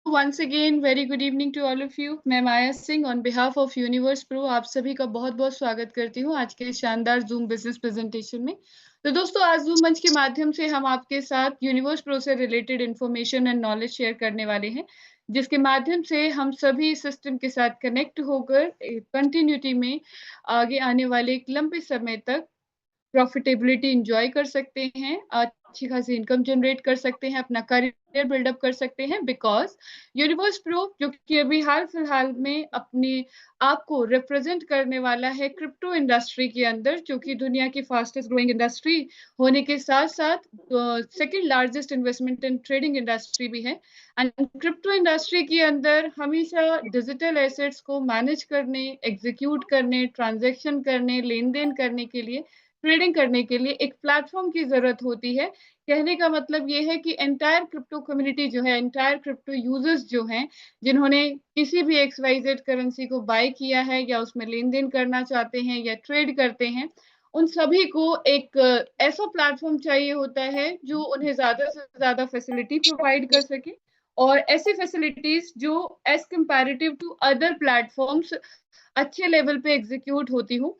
once again very good evening to all of you। मैं Maya Singh on behalf of Universe Pro आप सभी का बहुत बहुत स्वागत करती हूँ आज के शानदार जूम बिजनेस प्रेजेंटेशन में। तो दोस्तों, आज जूम मंच के माध्यम से हम आपके साथ यूनिवर्स प्रो से related information and knowledge share करने वाले हैं, जिसके माध्यम से हम सभी सिस्टम के साथ कनेक्ट होकर कंटिन्यूटी में आगे आने वाले एक लंबे समय तक प्रॉफिटेबिलिटी इंजॉय कर सकते हैं, अच्छी खासी इनकम जनरेट कर सकते हैं, अपना करियर बिल्डअप कर सकते हैं। बिकॉज यूनिवर्स प्रो जो कि अभी हाल फिलहाल में अपने आप को रिप्रेजेंट करने वाला है क्रिप्टो इंडस्ट्री के अंदर, जो कि दुनिया की फास्टेस्ट ग्रोइंग इंडस्ट्री होने के साथ साथ second largest investment and trading industry भी है। एंड क्रिप्टो इंडस्ट्री के अंदर हमेशा डिजिटल एसेट्स को मैनेज करने, एग्जीक्यूट करने, ट्रांजेक्शन करने, लेन देन करने के लिए, ट्रेडिंग करने के लिए एक प्लेटफॉर्म की जरूरत होती है। कहने का मतलब ये है कि एंटायर क्रिप्टो कम्युनिटी जो है, एंटायर क्रिप्टो यूजर्स जो हैं, जिन्होंने किसी भी XYZ करेंसी को बाय किया है या उसमें लेन देन करना चाहते हैं या ट्रेड करते हैं, उन सभी को एक ऐसा प्लेटफॉर्म चाहिए होता है जो उन्हें ज्यादा से ज्यादा फैसिलिटी प्रोवाइड कर सके, और ऐसी फैसिलिटीज जो as comparative to other platforms अच्छे लेवल पे एग्जीक्यूट होती हो।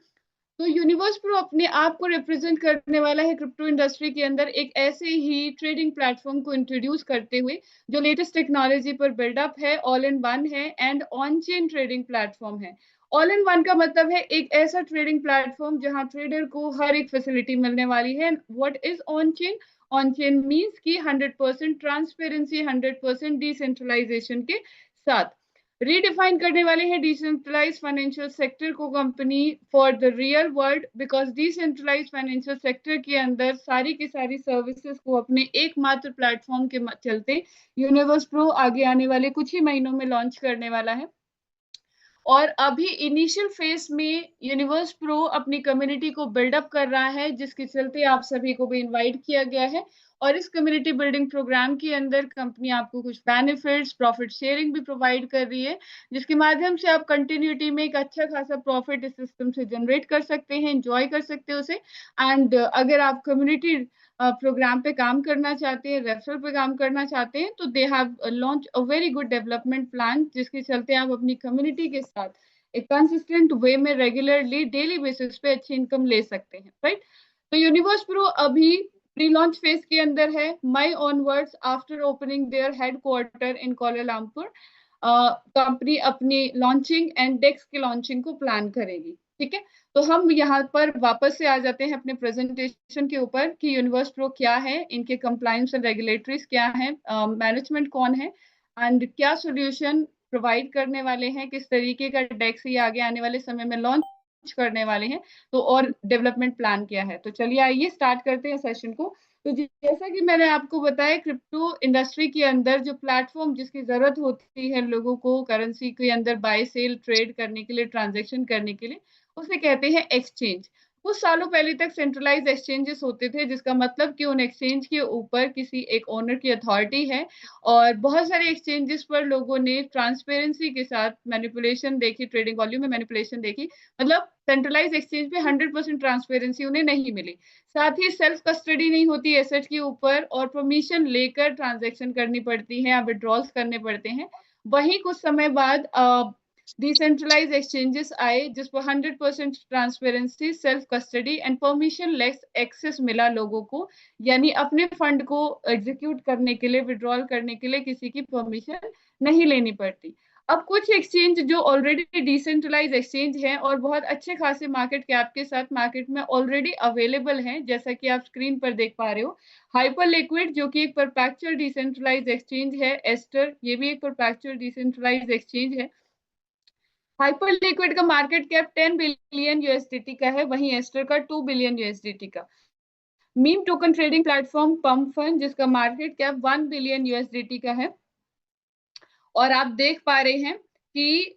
तो यूनिवर्स प्रो अपने आप को रिप्रेजेंट करने वाला है क्रिप्टो इंडस्ट्री के अंदर एक ऐसे ही ट्रेडिंग प्लेटफॉर्म को इंट्रोड्यूस करते हुए जो लेटेस्ट टेक्नोलॉजी पर बिल्डअप है, ऑल इन वन है and on chain trading platform है। ऑल इन वन का मतलब है एक ऐसा ट्रेडिंग प्लेटफॉर्म जहां ट्रेडर को हर एक फैसिलिटी मिलने वाली है। What is on chain? On chain means की 100% ट्रांसपेरेंसी, 100% डिसेंट्रलाइजेशन के साथ रीडिफाइन करने वाले हैं डिसेंट्रलाइज फाइनेंशियल सेक्टर को company for the real world. Because decentralise financial sector के अंदर सारी की सारी सर्विसेज को अपने एकमात्र प्लेटफॉर्म के चलते यूनिवर्स प्रो आगे आने वाले कुछ ही महीनों में लॉन्च करने वाला है। और अभी इनिशियल फेज में यूनिवर्स प्रो अपनी कम्युनिटी को बिल्डअप कर रहा है, जिसके चलते आप सभी को भी इनवाइट किया गया है। और इस कम्युनिटी बिल्डिंग प्रोग्राम के अंदर कंपनी आपको कुछ बेनिफिट्स, प्रॉफिट शेयरिंग भी प्रोवाइड कर रही है, जिसके माध्यम से आप कंटिन्यूटी में एक अच्छा खासा प्रॉफिट इस सिस्टम से जनरेट कर सकते हैं, एंजॉय कर सकते हो उसे। एंड अगर आप कम्युनिटी प्रोग्राम पे काम करना चाहते हैं, रेफरल पे काम करना चाहते हैं, तो they have launch a very good development plan, जिसके चलते आप अपनी कम्युनिटी के साथ एक कंसिस्टेंट वे में रेगुलरली डेली बेसिस पे अच्छी इनकम ले सकते हैं, राइट। तो यूनिवर्स प्रो अभी प्री लॉन्च फेज के अंदर है। May onwards after opening their headquarter in Kuala Lumpur company अपनी लॉन्चिंग एंड डेक्स की लॉन्चिंग को प्लान करेगी। ठीक है, तो हम यहाँ पर वापस से आ जाते हैं अपने प्रेजेंटेशन के ऊपर कि यूनिवर्स प्रो क्या है, इनके कंप्लायंस एंड रेगुलेटरीज क्या है, मैनेजमेंट कौन है एंड क्या सोल्यूशन प्रोवाइड करने वाले हैं, किस तरीके का डेक्स ये आगे आने वाले समय में लॉन्च करने वाले हैं, तो और डेवलपमेंट प्लान क्या है। तो चलिए आइए स्टार्ट करते हैं सेशन को। तो जैसा कि मैंने आपको बताया, क्रिप्टो इंडस्ट्री के अंदर जो प्लेटफॉर्म जिसकी जरूरत होती है लोगों को करेंसी के अंदर बाय सेल ट्रेड करने के लिए, ट्रांजेक्शन करने के लिए, उसे कहते हैं एक्सचेंज। कुछ सालों पहले तक सेंट्रलाइज एक्सचेंजेस होते थे, जिसका मतलब कि उन एक्सचेंज के ऊपर किसी एक ओनर की अथॉरिटी है, और बहुत सारे एक्सचेंजेस पर लोगों ने ट्रांसपेरेंसी के साथ मैनिपुलेशन देखी, ट्रेडिंग वॉल्यूम में मैनिपुलेशन देखी। मतलब सेंट्रलाइज एक्सचेंज पे 100% ट्रांसपेरेंसी उन्हें नहीं मिली। साथ ही सेल्फ कस्टडी नहीं होती एसेट के ऊपर, और परमिशन लेकर ट्रांजेक्शन करनी पड़ती है या विड्रॉल्स करने पड़ते हैं। वहीं कुछ समय बाद डिसेंट्रलाइज एक्सचेंजेस आए, जिस पर 100% transparency, self custody and permissionless access मिला लोगों को। यानी अपने फंड को एग्जीक्यूट करने के लिए, विड्रॉल करने के लिए किसी की परमिशन नहीं लेनी पड़ती। अब कुछ एक्सचेंज जो ऑलरेडी डिसेंट्रलाइज एक्सचेंज हैं और बहुत अच्छे खासे मार्केट कैप के साथ मार्केट में ऑलरेडी अवेलेबल हैं, जैसा कि आप स्क्रीन पर देख पा रहे हो। हाइपर लिक्विड जो कि एक परपेचुअल डिसेंट्रलाइज एक्सचेंज है, एस्टर ये भी एक परपेचुअल डिसेंट्रलाइज एक्सचेंज है। हाइपर लिक्विड का मार्केट कैप 10 बिलियन यूएसडीटी का है, वहीं एस्टर का 2 बिलियन यूएसडीटी का। Meme token trading platform pump fund जिसका मार्केट कैप 1 बिलियन यूएसडीटी का है। और आप देख पा रहे हैं कि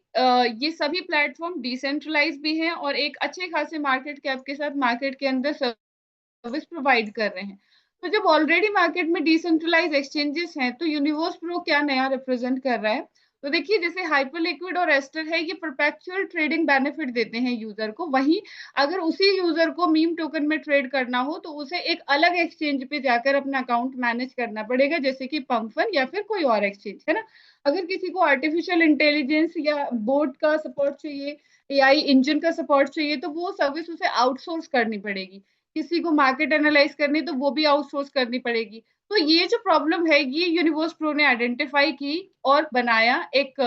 ये सभी प्लेटफॉर्म डिसेंट्रलाइज भी हैं और एक अच्छे खासे मार्केट कैप के साथ मार्केट के अंदर सर्विस प्रोवाइड कर रहे हैं। तो जब ऑलरेडी मार्केट में डिसेंट्रलाइज एक्सचेंजेस हैं, तो यूनिवर्स प्रो क्या नया रिप्रेजेंट कर रहा है? तो देखिए जैसे हाइपर लिक्विड और एस्टर है, ये परपेचुअल ट्रेडिंग बेनिफिट देते हैं यूजर को। वहीं अगर उसी यूजर को मीम टोकन में ट्रेड करना हो तो उसे एक अलग एक्सचेंज पे जाकर अपना अकाउंट मैनेज करना पड़ेगा, जैसे कि पंपन या फिर कोई और एक्सचेंज, है ना। अगर किसी को आर्टिफिशियल इंटेलिजेंस या बोर्ड का सपोर्ट चाहिए, एआई इंजन का सपोर्ट चाहिए, तो वो सर्विस उसे आउटसोर्स करनी पड़ेगी। किसी को मार्केट एनालाइज करनी तो वो भी आउटसोर्स करनी पड़ेगी। तो ये जो प्रॉब्लम है ये यूनिवर्स प्रो ने आइडेंटिफाई की और बनाया एक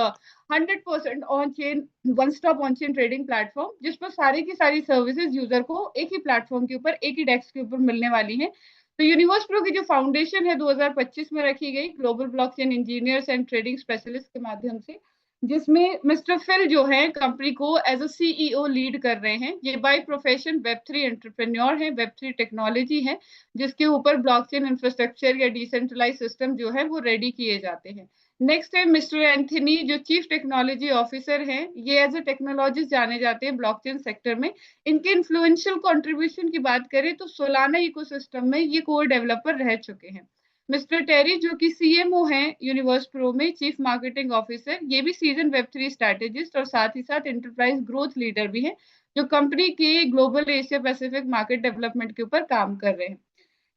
100% on chain, one stop on chain trading platform, जिस पर सारी की सारी सर्विसेज यूजर को एक ही प्लेटफॉर्म के ऊपर, एक ही डेस्क के ऊपर मिलने वाली हैं। तो यूनिवर्स प्रो की जो फाउंडेशन है 2025 में रखी गई global blockchain engineers and trading specialist के माध्यम से, जिसमें मिस्टर फिल जो है कंपनी को एज अ सीईओ लीड कर रहे हैं। ये बाय प्रोफेशन वेब3 एंटरप्रेन्योर है, वेब3 टेक्नोलॉजी है जिसके ऊपर ब्लॉकचेन इंफ्रास्ट्रक्चर या डिसेंट्रलाइज सिस्टम जो है वो रेडी किए जाते हैं। नेक्स्ट है मिस्टर एंथनी जो चीफ टेक्नोलॉजी ऑफिसर हैं। ये एज ए टेक्नोलॉजिस्ट जाने जाते हैं ब्लॉकचेन सेक्टर में। इनके इन्फ्लुएंशियल कंट्रीब्यूशन की बात करें तो सोलाना इकोसिस्टम में ये कोर डेवलपर रह चुके हैं। मिस्टर टेरी जो कि सीएमओ हैं यूनिवर्स प्रो में, चीफ मार्केटिंग ऑफिसर, ये भी सीजन वेब3 स्ट्रैटेजिस्ट और साथ ही साथ एंटरप्राइज ग्रोथ लीडर भी हैं, जो कंपनी के global Asia Pacific market development के ऊपर काम कर रहे हैं।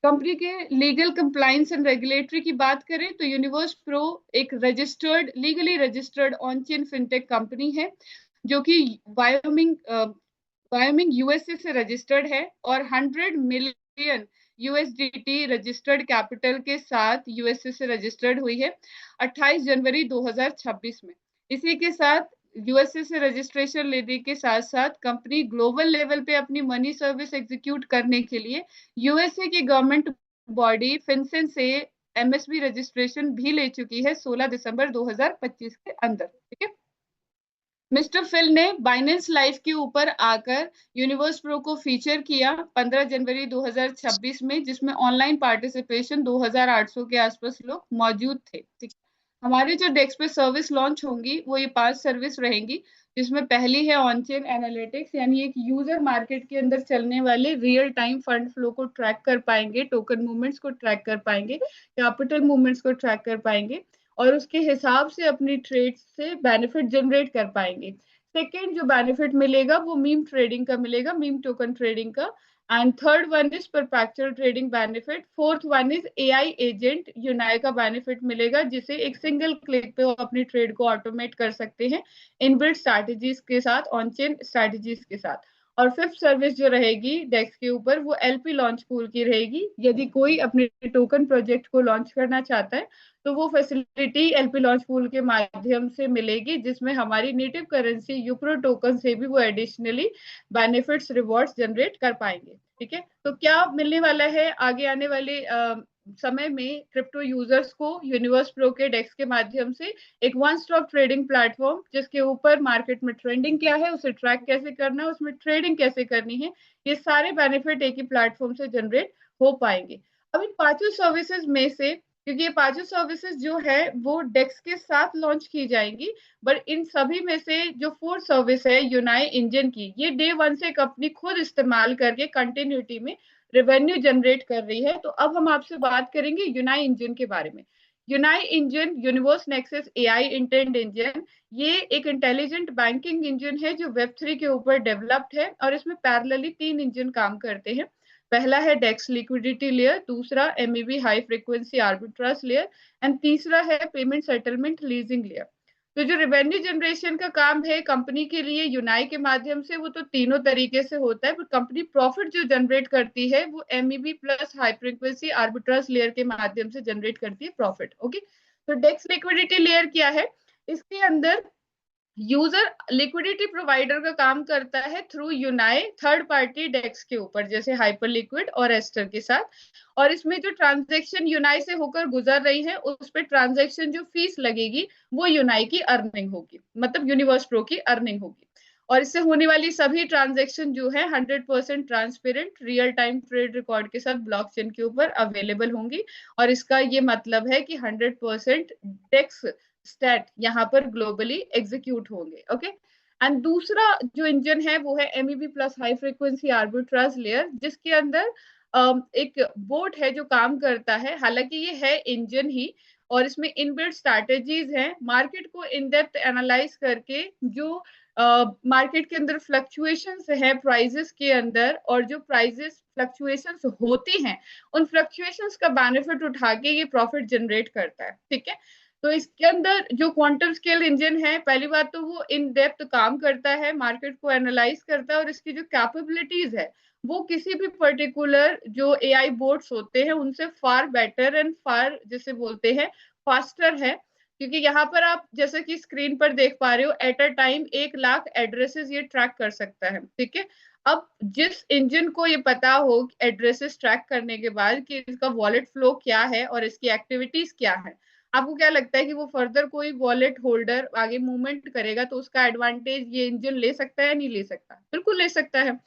कंपनी के लीगल कंप्लाइंस एंड रेगुलेटरी की बात करें तो यूनिवर्स प्रो एक registered, legally registered on chain fintech company है, जो कि वायोमिंग वायोमिंग यूएसए से रजिस्टर्ड है और 100 मिलियन यूएसडीटी रजिस्टर्ड कैपिटल के साथ यूएसए से रजिस्टर्ड हुई है 28 जनवरी 2026 में। इसी के साथ यूएसए से रजिस्ट्रेशन लेने के साथ साथ कंपनी ग्लोबल लेवल पे अपनी मनी सर्विस एग्जीक्यूट करने के लिए यूएसए की गवर्नमेंट बॉडी फिनसेन से एमएसबी रजिस्ट्रेशन भी ले चुकी है 16 दिसंबर 2025 के अंदर। ठीक है। मिस्टर फिल ने बाइनेंस लाइफ के ऊपर आकर यूनिवर्स प्रो को फीचर किया 15 जनवरी 2026 में, जिसमें ऑनलाइन पार्टिसिपेशन 2800 के आसपास लोग मौजूद थे। ठीक। हमारी जो डेस्क पे सर्विस लॉन्च होंगी वो ये 5 सर्विस रहेंगी, जिसमें पहली है ऑन चेन एनालिटिक्स, यानी एक यूजर मार्केट के अंदर चलने वाले रियल टाइम फंड फ्लो को ट्रैक कर पाएंगे, टोकन मूवमेंट्स को ट्रैक कर पाएंगे, कैपिटल मूवमेंट्स को ट्रैक कर पाएंगे और उसके हिसाब से अपनी ट्रेड से बेनिफिट जनरेट कर पाएंगे। सेकेंड जो बेनिफिट मिलेगा वो मीम ट्रेडिंग का मिलेगा, मीम टोकन ट्रेडिंग का। And third one is perpetual trading benefit. Fourth one is AI agent यूनाई का बेनिफिट मिलेगा, जिसे एक सिंगल क्लिक पे वो अपनी ट्रेड को ऑटोमेट कर सकते हैं इनबिल्ट स्ट्रैटेजीज के साथ, ऑन चेन स्ट्रैटेजीज के साथ। और फिफ्थ सर्विस जो रहेगी डेस्क के ऊपर वो एलपी लॉन्च पूल की रहेगी। यदि कोई अपने टोकन प्रोजेक्ट को लॉन्च करना चाहता है तो वो फैसिलिटी एलपी लॉन्च पूल के माध्यम से मिलेगी, जिसमें हमारी नेटिव करेंसी यूप्रो टोकन से भी वो एडिशनली बेनिफिट्स रिवॉर्ड्स जनरेट कर पाएंगे। ठीक है। तो क्या मिलने वाला है आगे आने वाले समय में क्रिप्टो यूजर्स को यूनिवर्स प्रो के डेस्क के माध्यम से एक वन स्टॉप ट्रेडिंग प्लेटफॉर्म, जिसके ऊपर मार्केट में ट्रेंडिंग क्या है उसे ट्रैक कैसे करना है, उसमें ट्रेडिंग कैसे करनी है, ये सारे बेनिफिट एक ही प्लेटफॉर्म से जनरेट हो पाएंगे। अब इन पांचों सर्विसेज में से, क्योंकि ये पांचों सर्विसेज जो है वो डेक्स के साथ लॉन्च की जाएंगी, बट इन सभी में से जो फोर्थ सर्विस है यूनाई इंजन की, ये डे वन से कंपनी खुद इस्तेमाल करके कंटिन्यूटी में रेवेन्यू जनरेट कर रही है। तो अब हम आपसे बात करेंगे यूनाई इंजन के बारे में। यूनाई engine Universe Nexus AI intent engine, ये एक इंटेलिजेंट बैंकिंग इंजन है जो वेब3 के ऊपर डेवलप्ड है और इसमें पैरेलली 3 इंजन काम करते हैं। पहला है डेक्स लिक्विडिटी लेयर, दूसरा MEB high frequency arbitrage layer and तीसरा है पेमेंट सेटलमेंट लीजिंग लेयर। तो जो रेवेन्यू जनरेशन का काम है कंपनी के लिए यूनाई के माध्यम से, वो तो तीनों तरीके से होता है, पर कंपनी प्रॉफिट जो जनरेट करती है वो MEB plus high frequency arbitrage layer के माध्यम से जनरेट करती है प्रॉफिट। ओके। तो डेक्स लिक्विडिटी लेयर क्या है? इसके अंदर यूजर लिक्विडिटी प्रोवाइडर का काम करता है थ्रू यूनाई थर्ड पार्टी डेक्स के ऊपर, जैसे हाइपर लिक्विड और एस्टर के साथ। और इसमें जो ट्रांजैक्शन यूनाई से होकर गुजर रही है उस पर ट्रांजैक्शन जो फीस लगेगी वो यूनाई की अर्निंग होगी, मतलब यूनिवर्स प्रो की अर्निंग होगी। और इससे होने वाली सभी ट्रांजैक्शन जो है 100% transparent real time trade record के साथ ब्लॉकचेन के ऊपर अवेलेबल होंगी। और इसका ये मतलब है कि 100% डेक्स स्टैट यहाँ पर ग्लोबली एग्जीक्यूट होंगे। ओके। एंड दूसरा जो इंजन है वो है MEB plus high frequency arbitrage layer, जिसके अंदर एक बोट है जो काम करता है। हालांकि ये है इंजन ही और इसमें इनबिल्ट स्ट्रैटेजीज हैं मार्केट को इन डेप्थ एनालाइज करके जो मार्केट के अंदर फ्लक्चुएशंस है प्राइजेस के अंदर, और जो प्राइजेस फ्लक्चुएशंस होती हैं उन फ्लक्चुएशंस का बेनिफिट उठा के ये प्रॉफिट जनरेट करता है। ठीक है, तो इसके अंदर जो क्वांटम स्केल इंजन है, पहली बात तो वो इन डेप्थ काम करता है, मार्केट को एनालाइज करता है, और इसकी जो कैपेबिलिटीज है वो किसी भी पर्टिकुलर जो एआई बोर्ड्स होते हैं उनसे फार बेटर एंड फार जैसे बोलते हैं फास्टर है। क्योंकि यहाँ पर आप जैसे कि स्क्रीन पर देख पा रहे हो at a time 1 lakh addresses ये ट्रैक कर सकता है। ठीक है, अब जिस इंजन को ये पता हो एड्रेसेस ट्रैक करने के बाद कि इसका वॉलेट फ्लो क्या है और इसकी एक्टिविटीज क्या है, आपको क्या लगता है कि वो फर्दर कोई वॉलेट होल्डर आगे मूवमेंट करेगा तो उसका एडवांटेज ये इंजन ले सकता है या नहीं ले सकता? बिल्कुल ले सकता है।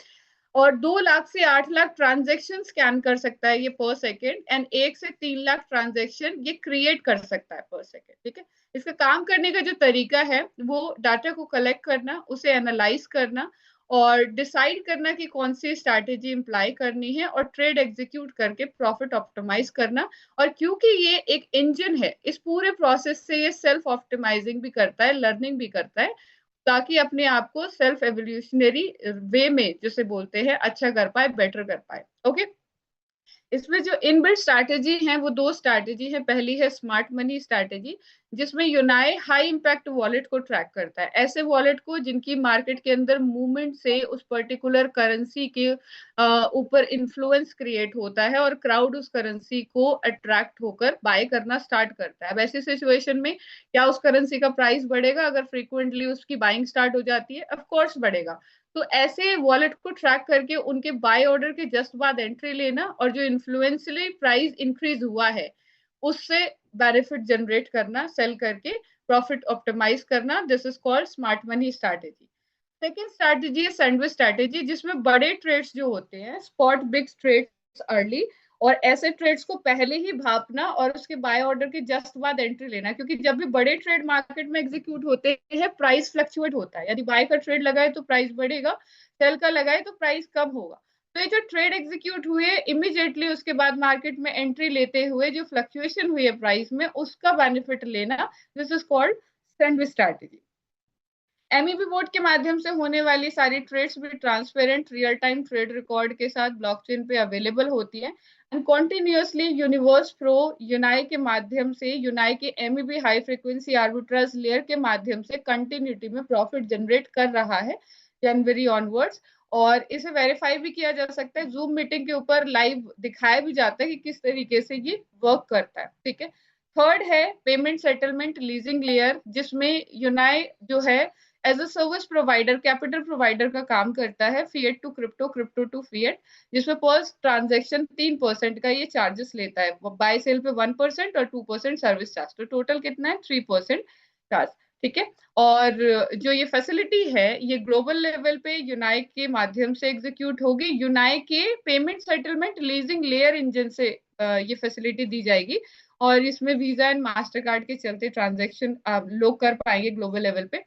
और 2 लाख से 8 लाख ट्रांजेक्शन स्कैन कर सकता है ये पर सेकेंड, एंड 1 से 3 लाख ट्रांजेक्शन ये क्रिएट कर सकता है पर सेकेंड। ठीक है, इसका काम करने का जो तरीका है वो डाटा को कलेक्ट करना, उसे एनालाइज करना और डिसाइड करना कि कौन सी स्ट्रैटेजी इम्प्लाई करनी है और ट्रेड एग्जीक्यूट करके प्रॉफिट ऑप्टिमाइज करना। और क्योंकि ये एक इंजन है, इस पूरे प्रोसेस से ये सेल्फ ऑप्टिमाइजिंग भी करता है, लर्निंग भी करता है, ताकि अपने आप को सेल्फ एवोल्यूशनरी वे में जिसे बोलते हैं अच्छा कर पाए, बेटर कर पाए। ओके, इसमें जो इनबिल्ट स्ट्रैटेजी है वो 2 स्ट्रैटेजी है। पहली है स्मार्ट मनी स्ट्रैटेजी, जिसमें यूनाई हाई इंपैक्ट वॉलेट को ट्रैक करता है, ऐसे वॉलेट को जिनकी मार्केट के अंदर मूवमेंट से उस पर्टिकुलर करेंसी के ऊपर इन्फ्लुएंस क्रिएट होता है और क्राउड उस करेंसी को अट्रैक्ट होकर बाय करना स्टार्ट करता है। अब ऐसी सिचुएशन में क्या उस करेंसी का प्राइस बढ़ेगा? अगर फ्रीक्वेंटली उसकी बाइंग स्टार्ट हो जाती है, ऑफ कोर्स बढ़ेगा। तो ऐसे वॉलेट को ट्रैक करके उनके बाय ऑर्डर के जस्ट बाद एंट्री लेना और जो इन्फ्लुएंशियली प्राइस इंक्रीज हुआ है उससे बेनिफिट जनरेट करना, सेल करके प्रॉफिट ऑप्टिमाइज करना, this is called smart money strategy. Second strategy है सैंडविच स्ट्रैटेजी, जिसमें बड़े ट्रेड्स जो होते हैं स्पॉट बिग ट्रेड्स अर्ली, और ऐसे ट्रेड्स को पहले ही भापना और उसके बाय ऑर्डर के जस्ट बाद एंट्री लेना। क्योंकि जब भी बड़े ट्रेड मार्केट में एग्जीक्यूट होते हैं प्राइस फ्लक्चुएट होता है, यदि बाय का ट्रेड लगाए तो प्राइस बढ़ेगा, सेल का लगाए तो प्राइस कम होगा। तो ये जो ट्रेड एग्जीक्यूट हुए इमीडिएटली उसके बाद मार्केट में एंट्री लेते हुए जो फ्लक्चुएशन हुई है प्राइस में उसका बेनिफिट लेना, this is called sandwich strategy. MEB board के माध्यम से होने वाली सारी ट्रेड्स भी transparent real time trade record के साथ ब्लॉकचेन पे अवेलेबल होती है, and continuously universe pro Unai के माध्यम से, यूनाई के MEB high frequency arbitrage layer के माध्यम से कंटिन्यूटी में प्रॉफिट जनरेट कर रहा है जनवरी ऑनवर्ड्स। और इसे वेरीफाई भी किया जा सकता है, जूम मीटिंग के ऊपर लाइव दिखाया भी जाता है कि किस तरीके से ये वर्क करता है। ठीक है, थर्ड है पेमेंट सेटलमेंट लीजिंग लेयर, जिसमें यूनाई जो है as a service provider, capital provider का काम करता है, fiat to crypto, crypto to fiat, जिसमें पर ट्रांजेक्शन 3% का ये चार्जेस लेता है, बाय सेल पे 1% और 2% सर्विस चार्ज, तो टोटल कितना है 3% चार्ज। ठीक है, और जो ये फैसिलिटी है ये ग्लोबल लेवल पे यूनाई के माध्यम से एग्जीक्यूट होगी, यूनाई के payment settlement leasing layer engine से ये फैसिलिटी दी जाएगी, और इसमें वीजा एंड मास्टर कार्ड के चलते ट्रांजेक्शन लोग कर पाएंगे ग्लोबल लेवल पे।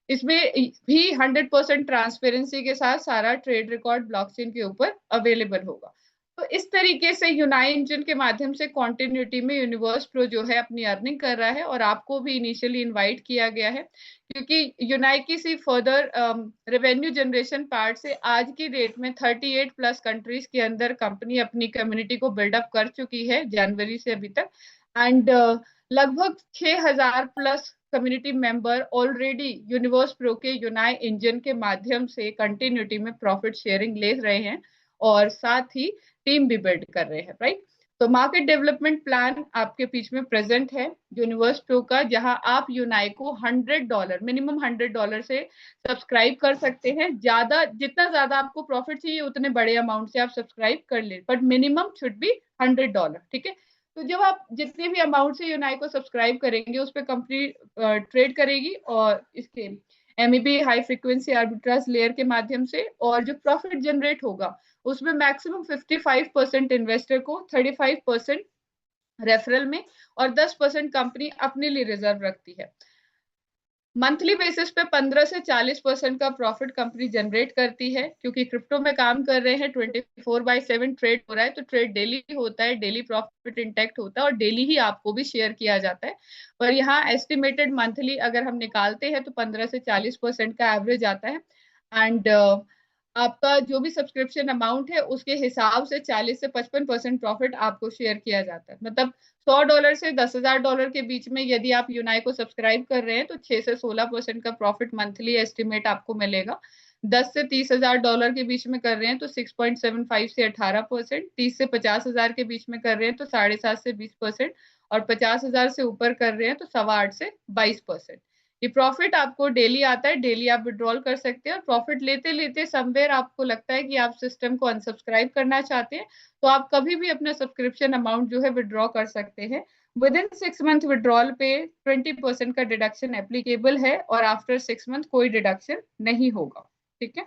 इसमें भी 100% ट्रांसपेरेंसी के साथ सारा ट्रेड रिकॉर्ड ब्लॉकचेन के ऊपर अवेलेबल होगा। तो इस तरीके से यूनाई इंजन के माध्यम से कॉन्टिन्यूटी में यूनिवर्स प्रो जो है अपनी अर्निंग कर रहा है, और आपको भी इनिशियली इनवाइट किया गया है क्योंकि यूनाई की सी फर्दर रेवेन्यू जनरेशन पार्ट से आज की डेट में 38 प्लस कंट्रीज के अंदर कंपनी अपनी कम्युनिटी को बिल्डअप कर चुकी है जनवरी से अभी तक, एंड लगभग 6000 plus community member already universe Pro के यूनाई इंजन के माध्यम से कंटिन्यूटी में प्रॉफिट शेयरिंग ले रहे हैं और साथ ही टीम भी बिल्ड कर रहे हैं, राइट। तो मार्केट डेवलपमेंट प्लान आपके बीच में प्रेजेंट है यूनिवर्स प्रो का, जहां आप यूनाई को $100 मिनिमम $100 से सब्सक्राइब कर सकते हैं। ज्यादा जितना ज्यादा आपको प्रॉफिट चाहिए उतने बड़े अमाउंट से आप सब्सक्राइब कर ले, बट मिनिमम शुड बी $100। ठीक है, तो जब आप जितने भी अमाउंट से यूनाई को सब्सक्राइब करेंगे उस पर कंपनी ट्रेड करेगी, और इसके MEB high frequency arbitrage layer के माध्यम से, और जो प्रॉफिट जनरेट होगा उसमें मैक्सिमम 55% इन्वेस्टर को, 35% रेफरल में, और 10% कंपनी अपने लिए रिजर्व रखती है। मंथली बेसिस पे 15 से 40% का प्रॉफिट कंपनी जनरेट करती है, क्योंकि क्रिप्टो में काम कर रहे हैं, 24/7 ट्रेड हो रहा है, तो ट्रेड डेली होता है, डेली प्रॉफिट इंटैक्ट होता है और डेली ही आपको भी शेयर किया जाता है। पर यहाँ एस्टिमेटेड मंथली अगर हम निकालते हैं तो 15 से 40% का एवरेज आता है। एंड आपका जो भी सब्सक्रिप्शन अमाउंट है उसके हिसाब से 40 से 55% प्रॉफिट आपको शेयर किया जाता है। मतलब $100 से $10,000 के बीच में यदि आप यूनाई को सब्सक्राइब कर रहे हैं तो 6 से 16% का प्रॉफिट मंथली एस्टिमेट आपको मिलेगा। 10 से $30,000 के बीच में कर रहे हैं तो 6.75 से 18%, 30 से 50,000 के बीच में कर रहे हैं तो 7.5 से 20%, और 50,000 से ऊपर कर रहे हैं तो 8.25 से 22%। ये प्रॉफिट आपको डेली आता है, डेली आप विड्रॉल कर सकते हैं। और प्रॉफिट लेते लेते समवेयर आपको लगता है कि आप सिस्टम को अनसब्सक्राइब करना चाहते हैं, तो आप कभी भी अपना सब्सक्रिप्शन अमाउंट जो है विड्रॉ कर सकते हैं। विद इन 6 मंथ विड्रॉल पे 20% का डिडक्शन एप्लीकेबल है, और आफ्टर 6 मंथ कोई डिडक्शन नहीं होगा। ठीक है,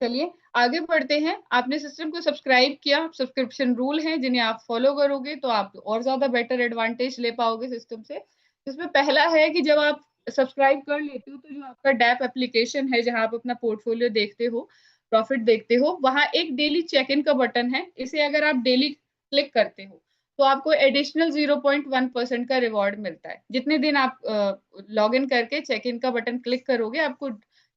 चलिए आगे बढ़ते हैं। आपने सिस्टम को सब्सक्राइब किया, सब्सक्रिप्शन रूल हैं जिन्हें आप फॉलो करोगे तो आप और ज्यादा बेटर एडवांटेज ले पाओगे सिस्टम से। जिसमें पहला है कि जब आप सब्सक्राइब कर लेते हो तो जो आपका डैप एप्लीकेशन है जहां आप अपना पोर्टफोलियो देखते हो, प्रॉफिट देखते हो, वहां एक डेली चेक इन का बटन है। इसे अगर आप डेली क्लिक करते हो तो आपको एडिशनल 0.1% का रिवॉर्ड मिलता है। जितने दिन आप लॉग इन करके चेक इन का बटन क्लिक करोगे आपको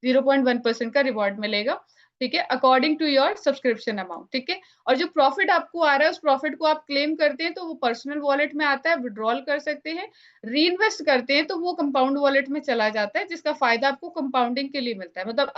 0.1% का रिवॉर्ड मिलेगा। ठीक है, according to your subscription amount. ठीक है, और जो प्रॉफिट आपको आ रहा है उस प्रॉफिट को आप क्लेम करते हैं तो वो पर्सनल वॉलेट में आता है, विड्रॉल कर सकते हैं। री इन्वेस्ट करते हैं तो वो कंपाउंड वॉलेट में चला जाता है, जिसका फायदा आपको कंपाउंडिंग के लिए मिलता है। मतलब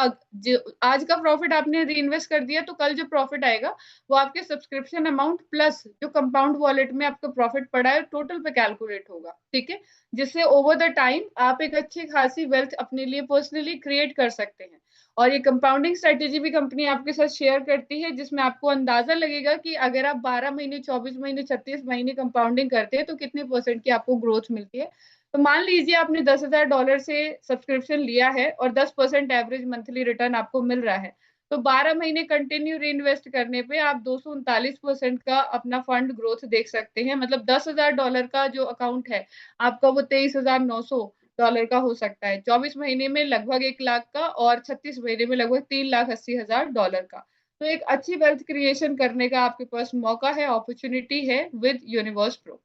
आज का प्रॉफिट आपने री इन्वेस्ट कर दिया तो कल जो प्रॉफिट आएगा वो आपके सब्सक्रिप्शन अमाउंट प्लस जो कंपाउंड वॉलेट में आपका प्रॉफिट पड़ा है टोटल पे कैलकुलेट होगा। ठीक है, जिससे ओवर द टाइम आप एक अच्छी खासी वेल्थ अपने लिए पर्सनली क्रिएट कर सकते हैं। और ये कंपाउंडिंग स्ट्रेटेजी भी कंपनी आपके साथ शेयर करती है, जिसमें आपको अंदाजा लगेगा कि अगर आप 12 महीने, 24 महीने, 36 महीने कंपाउंडिंग करते हैं तो कितने परसेंट की आपको ग्रोथ मिलती है। तो मान लीजिए आपने $10,000 से सब्सक्रिप्शन लिया है और 10% एवरेज मंथली रिटर्न आपको मिल रहा है, तो 12 महीने कंटिन्यू री इन्वेस्ट करने पे आप 239% का अपना फंड ग्रोथ देख सकते हैं। मतलब $10,000 का जो अकाउंट है आपका वो $23,900 का हो सकता है, 24 महीने में लगभग 1 लाख का, और 36 महीने में लगभग $3,80,000 का। तो एक अच्छी वेल्थ क्रिएशन करने का आपके पास मौका है, अपॉर्चुनिटी है with Universe Pro.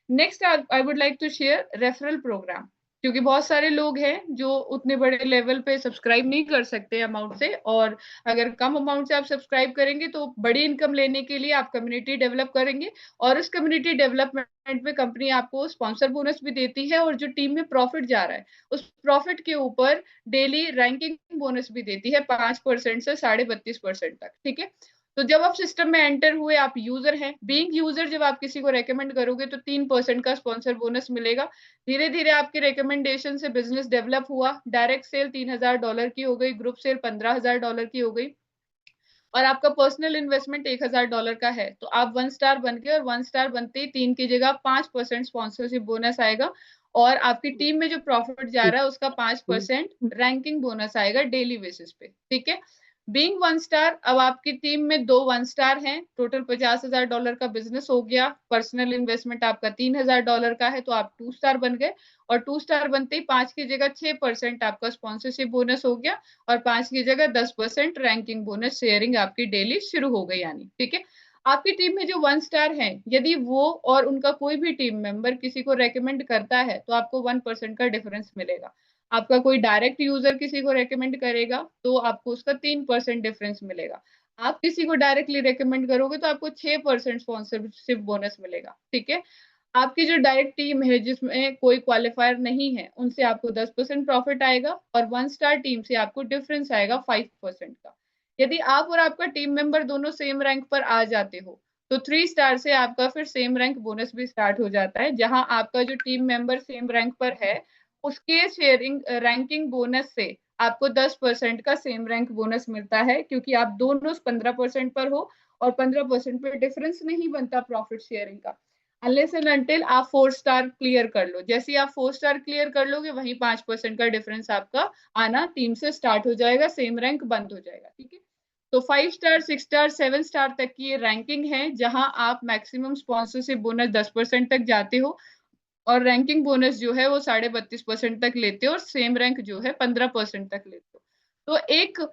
Next I would like to share referral programme, क्योंकि बहुत सारे लोग हैं जो उतने बड़े लेवल पे सब्सक्राइब नहीं कर सकते अमाउंट से, और अगर कम अमाउंट से आप सब्सक्राइब करेंगे तो बड़ी इनकम लेने के लिए आप कम्युनिटी डेवलप करेंगे, और इस कम्युनिटी डेवलपमेंट में कंपनी आपको स्पॉन्सर बोनस भी देती है, और जो टीम में प्रॉफिट जा रहा है उस प्रॉफिट के ऊपर डेली रैंकिंग बोनस भी देती है 5% से 32.5% तक। ठीक है, तो जब आप सिस्टम में एंटर हुए, आप यूजर हैं, बीइंग यूजर जब आप किसी को रेकमेंड करोगे तो 3% का स्पॉन्सर बोनस मिलेगा। धीरे धीरे आपके रिकमेंडेशन से बिजनेस डेवलप हुआ, डायरेक्ट सेल $3,000 की हो गई, ग्रुप सेल $15,000 की हो गई, और आपका पर्सनल इन्वेस्टमेंट $1,000 का है, तो आप 1 स्टार बन गए, और 1 स्टार बनते ही 3 की जगह 5% स्पॉन्सरशिप बोनस आएगा, और आपकी टीम में जो प्रॉफिट जा रहा है उसका 5% रैंकिंग बोनस आएगा डेली बेसिस पे। ठीक है, बीइंग 1 स्टार, अब आपकी टीम में 2 1 स्टार हैं, टोटल $50,000 का बिजनेस हो गया, पर्सनल इन्वेस्टमेंट आपका $3,000 का है, तो आप 2 स्टार बन गए, और 2 स्टार बनते ही 5 की जगह 6% आपका स्पॉन्सरशिप बोनस हो गया, और 5 की जगह 10% रैंकिंग बोनस शेयरिंग आपकी डेली शुरू हो गई यानी। ठीक है, आपकी टीम में जो 1 स्टार है, यदि वो और उनका कोई भी टीम मेंबर किसी को रेकमेंड करता है तो आपको 1% का डिफरेंस मिलेगा। आपका कोई डायरेक्ट यूजर किसी को रेकमेंड करेगा तो आपको उसका 3% डिफरेंस मिलेगा। आप किसी को डायरेक्टली रेकमेंड करोगे तो आपको 6% स्पॉन्सरशिप बोनस मिलेगा। ठीक है, आपकी जो डायरेक्ट टीम है जिसमें कोई क्वालिफायर नहीं है उनसे आपको 10% प्रॉफिट आएगा, और 1 स्टार टीम से आपको डिफरेंस आएगा 5% का। यदि आप और आपका टीम मेंबर दोनों सेम रैंक पर आ जाते हो तो 3 स्टार से आपका फिर सेम रैंक बोनस भी स्टार्ट हो जाता है, जहां आपका जो टीम मेंबर सेम रैंक पर है उसके शेयरिंग रैंकिंग बोनस से आपको 10% का सेम रैंक बोनस मिलता है, क्योंकि आप दोनों 15% पर हो, और 15% पर डिफरेंस नहीं बनता प्रॉफिट शेयरिंग का, अनलेस एंड अनटिल आप 4 स्टार क्लियर कर लो। जैसे ही आप 4 स्टार क्लियर कर लोगे वहीं 5% का डिफरेंस आपका आना टीम से स्टार्ट हो जाएगा, सेम रैंक बंद हो जाएगा। ठीक है, तो 5 स्टार, 6 स्टार, 7 स्टार तक की ये रैंकिंग है, जहां आप मैक्सिमम स्पॉन्सरशिप बोनस 10% तक जाते हो, और रैंकिंग बोनस जो है वो 32.5% तक लेते हो और सेम रैंक जो है 15% तक लेते हो। तो एक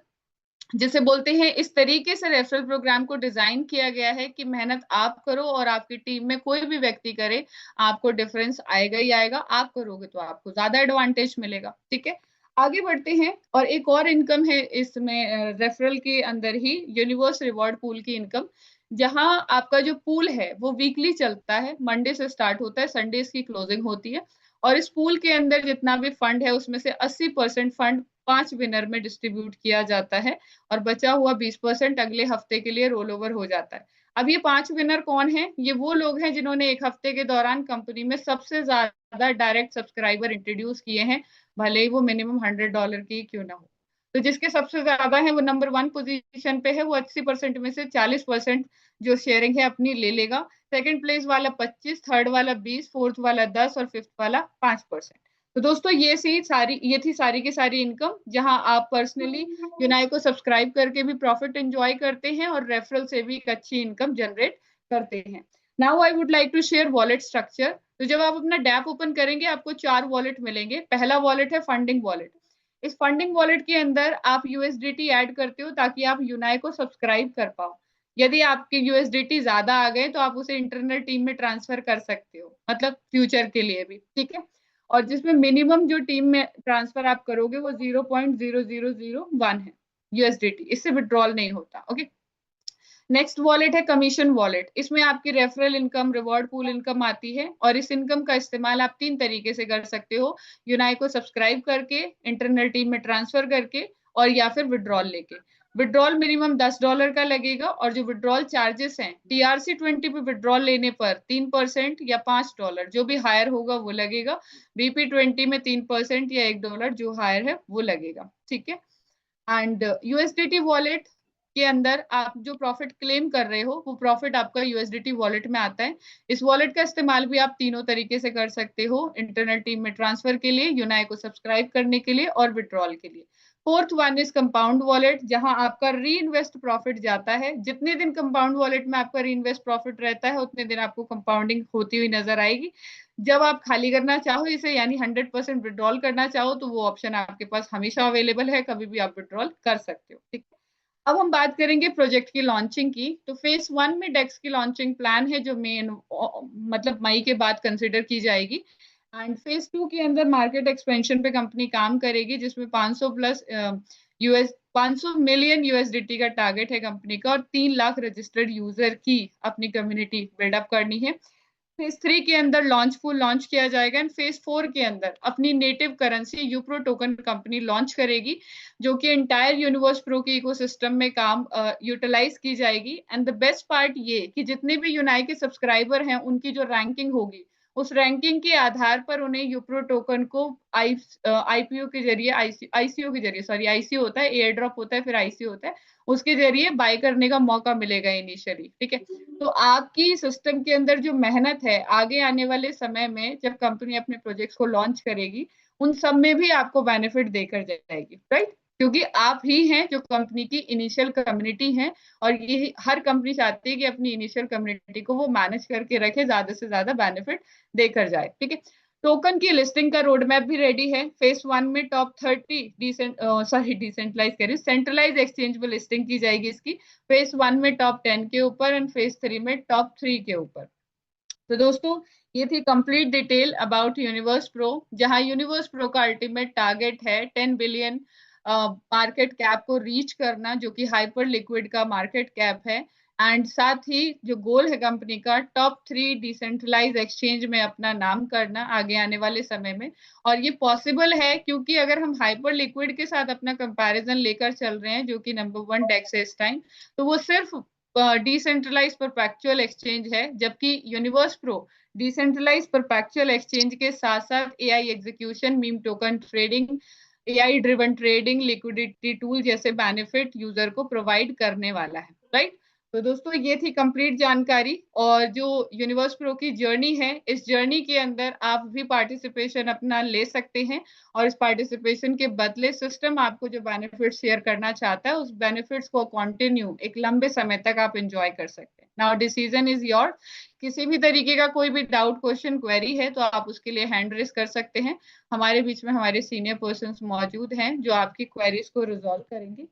जिसे बोलते हैं, इस तरीके से रेफरल प्रोग्राम को डिजाइन किया गया है कि मेहनत आप करो और आपकी टीम में कोई भी व्यक्ति करे, आपको डिफरेंस आएगा ही आएगा। आप करोगे तो आपको ज्यादा एडवांटेज मिलेगा। ठीक है, आगे बढ़ते हैं। और एक और इनकम है इसमें रेफरल के अंदर ही, यूनिवर्स रिवॉर्ड पूल की इनकम, जहां आपका जो पूल है वो वीकली चलता है, मंडे से स्टार्ट होता है, संडे की क्लोजिंग होती है। और इस पूल के अंदर जितना भी फंड है उसमें से 80% फंड 5 विनर में डिस्ट्रीब्यूट किया जाता है और बचा हुआ 20% अगले हफ्ते के लिए रोल ओवर हो जाता है। अब ये 5 विनर कौन है? ये वो लोग हैं जिन्होंने एक हफ्ते के दौरान कंपनी में सबसे ज्यादा डायरेक्ट सब्सक्राइबर इंट्रोड्यूस किए हैं, भले ही वो मिनिमम $100 की क्यों ना हो। तो जिसके सबसे ज्यादा है वो नंबर 1 पोजीशन पे है, वो 80% में से 40% जो शेयरिंग है अपनी ले लेगा। सेकंड प्लेस वाला 25, थर्ड वाला 20, फोर्थ वाला 10 और फिफ्थ वाला 5%। तो दोस्तों ये थी सारी की सारी इनकम, जहां आप पर्सनली यूनाई को सब्सक्राइब करके भी प्रॉफिट एंजॉय करते हैं और रेफरल से भी एक अच्छी इनकम जनरेट करते हैं। Now I would like to share wallet structure. तो जब आप अपना डैप ओपन करेंगे आपको 4 वॉलेट मिलेंगे। पहला वॉलेट है फंडिंग वॉलेट। इस फंडिंग वॉलेट के अंदर आप यूएसडीटी ऐड करते हो ताकि आप यूनाई को सब्सक्राइब कर पाओ। यदि आपके यूएसडीटी ज्यादा आ गए तो आप उसे इंटरनल टीम में ट्रांसफर कर सकते हो, मतलब फ्यूचर के लिए भी। ठीक है, और जिसमें मिनिमम जो टीम में ट्रांसफर आप करोगे वो 0.0001 है यूएसडीटी, इससे विड्रॉल नहीं होता। ओके, नेक्स्ट वॉलेट है कमीशन वॉलेट। इसमें आपकी referral income, reward pool income आती है और इस इनकम का इस्तेमाल आप 3 तरीके से कर सकते हो, यूनाई को सब्सक्राइब करके, इंटरनल टीम में ट्रांसफर करके, और या फिर विड्रॉल लेके। विड्रॉल मिनिमम $10 का लगेगा और जो विड्रॉल चार्जेस हैं, TRC20 पे विड्रॉल लेने पर 3% या $5 जो भी हायर होगा वो लगेगा। BP20 में 3% या $1 जो हायर है वो लगेगा। ठीक है, एंड यूएसडीटी वॉलेट के अंदर आप जो प्रॉफिट क्लेम कर रहे हो वो प्रॉफिट आपका यूएसडीटी वॉलेट में आता है। इस वॉलेट का इस्तेमाल भी आप तीनों तरीके से कर सकते हो, इंटरनल टीम में ट्रांसफर के लिए, यूनाई को सब्सक्राइब करने के लिए और विड्रॉल के लिए। Fourth one is compound wallet, जहां आपका री इन्वेस्ट प्रॉफिट जाता है। जितने दिन कंपाउंड वॉलेट में आपका री इन्वेस्ट प्रॉफिट रहता है उतने दिन आपको कंपाउंडिंग होती हुई नजर आएगी। जब आप खाली करना चाहो इसे, यानी 100% विड्रॉल करना चाहो, तो वो ऑप्शन आपके पास हमेशा अवेलेबल है, कभी भी आप विड्रॉल कर सकते हो। ठीक है, अब हम बात करेंगे प्रोजेक्ट की लॉन्चिंग की। तो फेज 1 में डेक्स की लॉन्चिंग प्लान है जो मेन मतलब मई के बाद कंसिडर की जाएगी। एंड फेज 2 के अंदर मार्केट एक्सपेंशन पे कंपनी काम करेगी, जिसमें 500 प्लस यूएस 500 मिलियन यूएसडीटी का टारगेट है कंपनी का, और 3 लाख रजिस्टर्ड यूजर की अपनी कम्युनिटी बिल्डअप करनी है। फेज 3 के अंदर फुल लॉन्च किया जाएगा एंड फेज 4 के अंदर अपनी native currency UPro token company launch करेगी, जो कि एंटायर यूनिवर्स प्रो के इकोसिस्टम में काम यूटिलाइज की जाएगी। एंड द बेस्ट पार्ट ये कि जितने भी यूनाई के सब्सक्राइबर हैं उनकी जो रैंकिंग होगी, उस रैंकिंग के आधार पर उन्हें यूप्रो टोकन को आईपीओ के जरिए, आईसीओ के जरिए, सॉरी आईसीओ होता है, एयर ड्रॉप होता है, फिर आईसीओ होता है, उसके जरिए बाय करने का मौका मिलेगा इनिशियली। ठीक है, तो आपकी सिस्टम के अंदर जो मेहनत है, आगे आने वाले समय में जब कंपनी अपने प्रोजेक्ट्स को लॉन्च करेगी उन सब में भी आपको बेनिफिट देकर जाएगी, राइट? क्योंकि आप ही हैं जो कंपनी की इनिशियल कम्युनिटी है, और ये हर कंपनी चाहती है कि अपनी इनिशियल कम्युनिटी को वो मैनेज करके रखे, ज्यादा से ज्यादा बेनिफिट देकर जाए। ठीक है, टोकन की लिस्टिंग का रोड मैप भी रेडी है। फेज 1 में टॉप 30 डिसेंट्रलाइज करी सेंट्रलाइज एक्सचेंज में लिस्टिंग की जाएगी इसकी। फेज 1 में टॉप 10 के ऊपर एंड फेज 3 में टॉप 3 के ऊपर। तो दोस्तों ये थी complete detail about universe pro, जहां यूनिवर्स प्रो का अल्टीमेट टारगेट है 10 बिलियन मार्केट कैप को रीच करना, जो कि हाइपर लिक्विड का मार्केट कैप है। एंड साथ ही जो गोल है कंपनी का, टॉप 3 डिसेंट्रलाइज एक्सचेंज में अपना नाम करना आगे आने वाले समय में। और ये पॉसिबल है क्योंकि अगर हम हाइपर लिक्विड के साथ अपना कंपैरिजन लेकर चल रहे हैं, जो कि नंबर 1 डेक्स है इस टाइम, तो वो सिर्फ डिसेंट्रलाइज परपेचुअल एक्सचेंज है, जबकि Universe Pro decentralise perpetual exchange के साथ साथ AI execution, meme token trading, AI driven trading, liquidity tool जैसे बेनिफिट यूजर को प्रोवाइड करने वाला है, राइट? तो दोस्तों ये थी कंप्लीट जानकारी। और जो यूनिवर्स प्रो की जर्नी है, इस जर्नी के अंदर आप भी पार्टिसिपेशन अपना ले सकते हैं, और इस पार्टिसिपेशन के बदले सिस्टम आपको जो बेनिफिट शेयर करना चाहता है, उस बेनिफिट्स को कंटिन्यू एक लंबे समय तक आप एंजॉय कर सकते हैं। नाउ डिसीजन इज योर किसी भी तरीके का कोई भी डाउट, क्वेश्चन, क्वेरी है तो आप उसके लिए हैंड रेस कर सकते हैं। हमारे बीच में हमारे सीनियर पर्सन्स मौजूद हैं जो आपकी क्वेरीज को रिजॉल्व करेंगे।